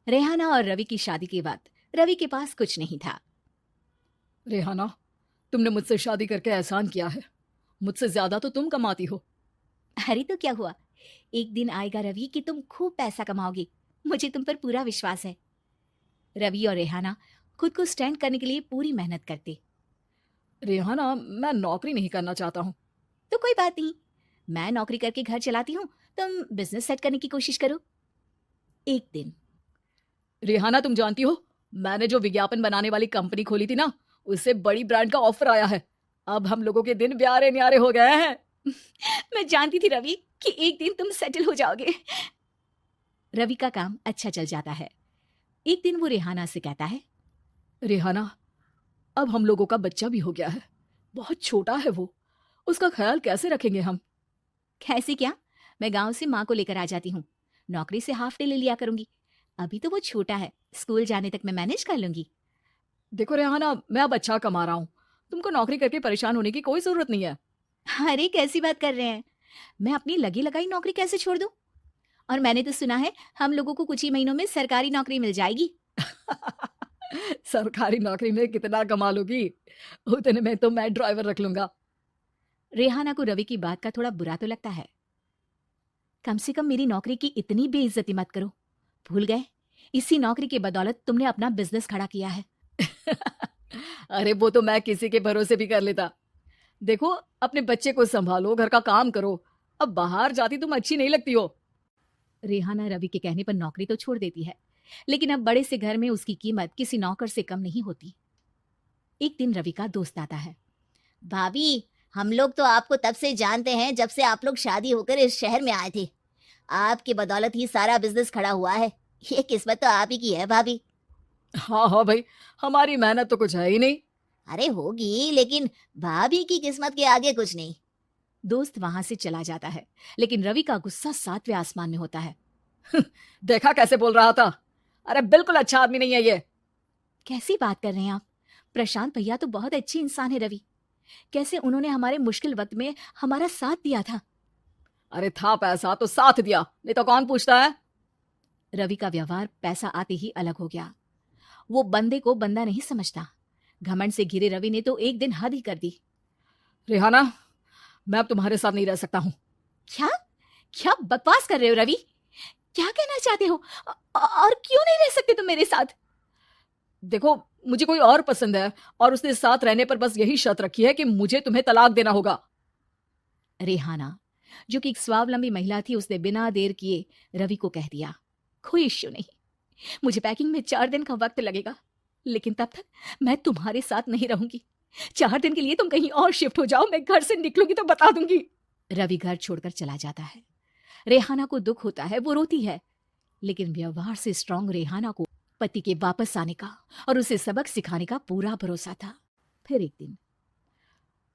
रेहाना और रवि की शादी के बाद रवि के पास कुछ नहीं था। रेहाना, तुमने मुझसे शादी करके एहसान किया है। मुझसे ज्यादा तो तुम कमाती हो। अरे तो क्या हुआ, एक दिन आएगा रवि कि तुम खूब पैसा कमाओगे। मुझे तुम पर पूरा विश्वास है। रवि और रेहाना खुद को स्टैंड करने के लिए पूरी मेहनत करते। रेहाना, मैं नौकरी नहीं करना चाहता हूँ। तो कोई बात नहीं, मैं नौकरी करके घर चलाती हूँ, तुम बिजनेस सेट करने की कोशिश करो। एक दिन रेहाना, तुम जानती हो, मैंने जो विज्ञापन बनाने वाली कंपनी खोली थी ना, उससे बड़ी ब्रांड का ऑफर आया है। अब हम लोगों के दिन प्यारे न्यारे हो गए हैं। मैं जानती थी रवि कि एक दिन तुम सेटल हो जाओगे। रवि का काम अच्छा चल जाता है। एक दिन वो रेहाना से कहता है, रेहाना, अब हम लोगों का बच्चा भी हो गया है। बहुत छोटा है वो। उसका ख्याल कैसे रखेंगे हम? कैसे क्या, मैं गांव से माँ को लेकर आ जाती हूँ। नौकरी से हाफ डे ले लिया करूंगी। अभी तो वो छोटा है, स्कूल जाने तक मैं मैनेज कर लूंगी। देखो रेहाना, मैं अब अच्छा कमा रहा हूँ। तुमको नौकरी करके परेशान होने की कोई जरूरत नहीं है। अरे कैसी बात कर रहे हैं, मैं अपनी लगी लगाई नौकरी कैसे छोड़ दूं? और मैंने तो सुना है हम लोगों को कुछ ही महीनों में सरकारी नौकरी मिल जाएगी। सरकारी नौकरी में कितना कमा लोगी? उतने में तो मैं ड्राइवर रख लूंगा। रेहाना को रवि की बात का थोड़ा बुरा तो लगता है। कम से कम मेरी नौकरी की इतनी बेइज्जती मत करो। भूल गए, इसी नौकरी की बदौलत तुमने अपना बिजनेस खड़ा किया है। अरे वो तो मैं किसी के भरोसे भी कर लेता। देखो, अपने बच्चे को संभालो, घर का काम करो। अब बाहर जाती तुम अच्छी नहीं लगती हो। रेहाना रवि के कहने पर नौकरी तो छोड़ देती है, लेकिन अब बड़े से घर में उसकी कीमत किसी नौकर से कम नहीं होती। एक दिन रवि का दोस्त आता है। भाभी, हम लोग तो आपको तब से जानते हैं जब से आप लोग शादी होकर इस शहर में आए थे। आपकी बदौलत ही सारा बिजनेस खड़ा हुआ है। ये किस्मत तो आप ही की है भाभी। हाँ हाँ भाई, हमारी मेहनत तो कुछ है ही नहीं। अरे होगी, लेकिन भाभी की किस्मत के आगे कुछ नहीं। दोस्त वहां से चला जाता है, लेकिन रवि का गुस्सा सातवें आसमान में होता है। देखा कैसे बोल रहा था। अरे बिल्कुल अच्छा आदमी नहीं है ये। कैसी बात कर रहे हैं आप? प्रशांत भैया तो बहुत अच्छे इंसान है रवि। कैसे उन्होंने हमारे मुश्किल वक्त में हमारा साथ दिया था। अरे था पैसा तो साथ दिया, नहीं तो कौन पूछता है। रवि का व्यवहार पैसा आते ही अलग हो गया। वो बंदे को बंदा नहीं समझता। घमंड से घिरे रवि ने तो एक दिन हद ही कर दी। रेहाना, मैं अब तुम्हारे साथ नहीं रह सकता हूँ। क्या क्या बकवास कर रहे हो रवि? क्या कहना चाहते हो? और क्यों नहीं रह सकते तुम मेरे साथ? देखो, मुझे कोई और पसंद है और उसने साथ रहने पर बस यही शर्त रखी है कि मुझे तुम्हें तलाक देना होगा। रेहाना, जो कि एक स्वावलंबी महिला थी, उसने बिना देर किए रवि को कह दिया, कोई इश्यू नहीं, मुझे पैकिंग में 4 दिन का वक्त लगेगा, लेकिन तब तक मैं तुम्हारे साथ नहीं रहूंगी। 4 दिन के लिए तुम कहीं और शिफ्ट हो जाओ, मैं घर से निकलूंगी तो बता दूंगी। रवि घर छोड़कर चला जाता है। रेहाना को दुख होता है, वो रोती है, लेकिन व्यवहार से स्ट्रांग रेहाना को पति के वापस आने का और उसे सबक सिखाने का पूरा भरोसा था। फिर एक दिन,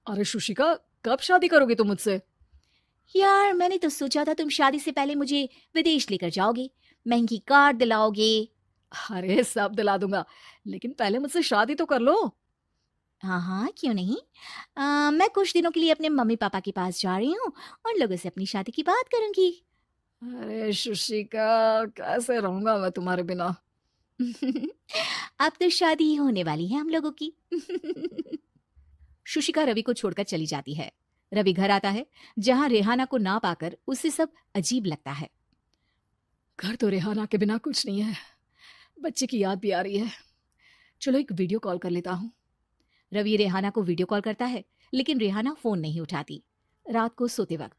अरे शुशिका, कब शादी करोगी तुम मुझसे? यार मैंने तो सोचा था तुम शादी से पहले मुझे विदेश लेकर जाओगे, महंगी कार दिलाओगे। अरे सब दिला दूंगा, लेकिन पहले मुझसे शादी तो कर लो। हाँ हाँ, क्यों नहीं। मैं कुछ दिनों के लिए अपने मम्मी पापा के पास जा रही हूँ और लोगों से अपनी शादी की बात करूंगी। अरे शुशिका, कैसे रहूंगा मैं तुम्हारे बिना। अब तो शादी ही होने वाली है हम लोगों की। शुशिका रवि को छोड़कर चली जाती है। रवि घर आता है, जहां रेहाना को ना पाकर उसे सब अजीब लगता है। घर तो रेहाना के बिना कुछ नहीं है। बच्चे की याद भी आ रही है। चलो एक वीडियो कॉल कर लेता हूँ। रवि रेहाना को वीडियो कॉल करता है, लेकिन रेहाना फोन नहीं उठाती। रात को सोते वक्त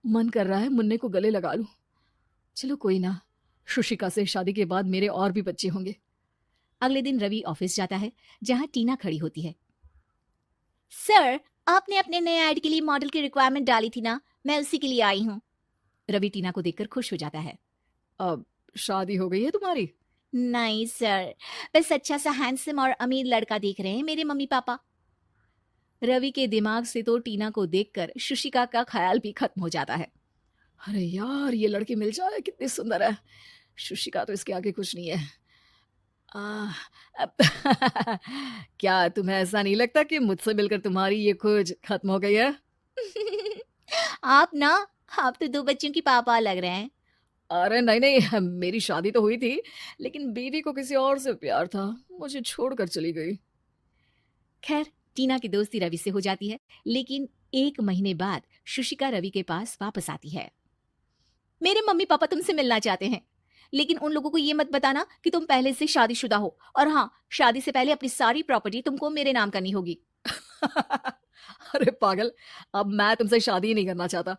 मन कर रहा है मुन्ने को गले लगा लूं। चलो कोई ना, शुशिका से शादी के बाद मेरे और भी बच्चे होंगे। अगले दिन रवि ऑफिस जाता है, जहां टीना खड़ी होती है। सर, आपने अपने नए ऐड के लिए मॉडल की रिक्वायरमेंट डाली थी ना, मैं उसी के लिए आई हूँ। रवि टीना को देखकर खुश हो जाता है। अब शादी हो गई है तुम्हारी? नहीं सर, बस अच्छा सा हैंडसम और अमीर लड़का देख रहे हैं मेरे मम्मी पापा। रवि के दिमाग से तो टीना को देखकर शुशिका का ख्याल भी खत्म हो जाता है। अरे यार, ये लड़की मिल जाए, कितनी सुंदर है। शुशिका तो इसके आगे कुछ नहीं है। आ, अब क्या तुम्हें ऐसा नहीं लगता कि मुझसे मिलकर तुम्हारी ये खोज खत्म हो गई है? आप ना, आप तो 2 बच्चों की पापा लग रहे हैं। अरे नहीं नहीं, मेरी शादी तो हुई थी, लेकिन बीवी को किसी और से प्यार था, मुझे छोड़कर चली गई। खैर, टीना की दोस्ती रवि से हो जाती है, लेकिन 1 महीने बाद शुशिका रवि के पास वापस आती है। मेरे मम्मी पापा तुमसे मिलना चाहते हैं, लेकिन उन लोगों को ये मत बताना कि तुम पहले से शादीशुदा हो, और हाँ, शादी से पहले अपनी सारी प्रॉपर्टी तुमको मेरे नाम करनी होगी। अरे पागल, अब मैं तुमसे शादी ही नहीं करना चाहता।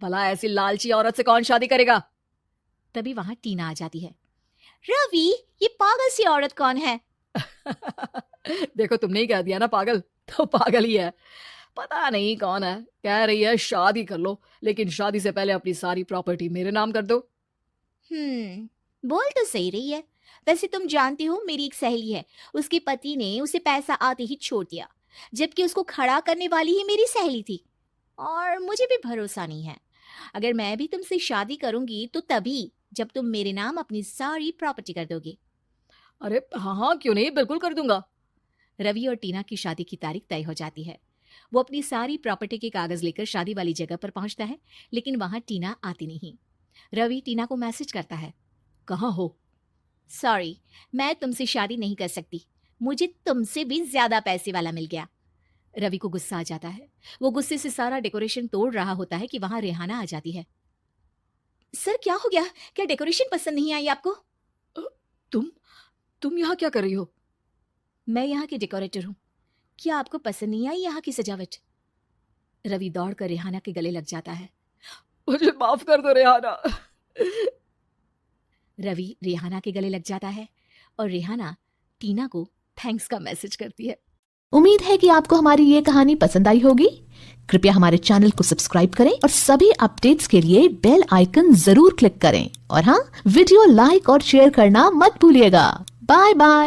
भला ऐसी लालची औरत से कौन शादी करेगा? तभी वहां टीना आ जाती है। रवि, ये पागल सी औरत कौन है? देखो, तुमने ही कह दिया ना पागल, तो पागल ही है। पता नहीं कौन है, कह रही है शादी कर लो, लेकिन शादी से पहले अपनी सारी प्रॉपर्टी मेरे नाम कर दो। बोल तो सही रही है। वैसे तुम जानती हो, मेरी एक सहेली है, उसके पति ने उसे पैसा आते ही छोड़ दिया, जबकि उसको खड़ा करने वाली ही मेरी सहेली थी। और मुझे भी भरोसा नहीं है। अगर मैं भी तुमसे शादी करूंगी तो तभी जब तुम मेरे नाम अपनी सारी प्रॉपर्टी कर दोगे। अरे हाँ हाँ, क्यों नहीं, बिल्कुल कर दूंगा। रवि और टीना की शादी की तारीख तय हो जाती है। वो अपनी सारी प्रॉपर्टी के कागज लेकर शादी वाली जगह पर पहुंचता है, लेकिन वहां टीना आती नहीं। रवि टीना को मैसेज करता है, कहाँ हो? सॉरी, मैं तुमसे शादी नहीं कर सकती, मुझे तुमसे भी ज्यादा पैसे वाला मिल गया। रवि को गुस्सा आ जाता है। वो गुस्से से सारा डेकोरेशन तोड़ रहा होता है कि वहां रेहाना आ जाती है। सर, क्या हो गया? क्या डेकोरेशन पसंद नहीं आई आपको? तुम यहाँ क्या कर रही हो? मैं यहाँ की डेकोरेटर हूँ। क्या आपको पसंद नहीं आई यहाँ की सजावट? रवि दौड़कर रेहाना के गले लग जाता है। मुझे माफ कर दो रेहाना। रवि रेहाना के गले लग जाता है और रेहाना टीना को थैंक्स का मैसेज करती है। उम्मीद है कि आपको हमारी ये कहानी पसंद आई होगी। कृपया हमारे चैनल को सब्सक्राइब करें और सभी अपडेट्स के लिए बेल आइकन जरूर क्लिक करें। और हाँ, वीडियो लाइक और शेयर करना मत भूलिएगा। Bye bye.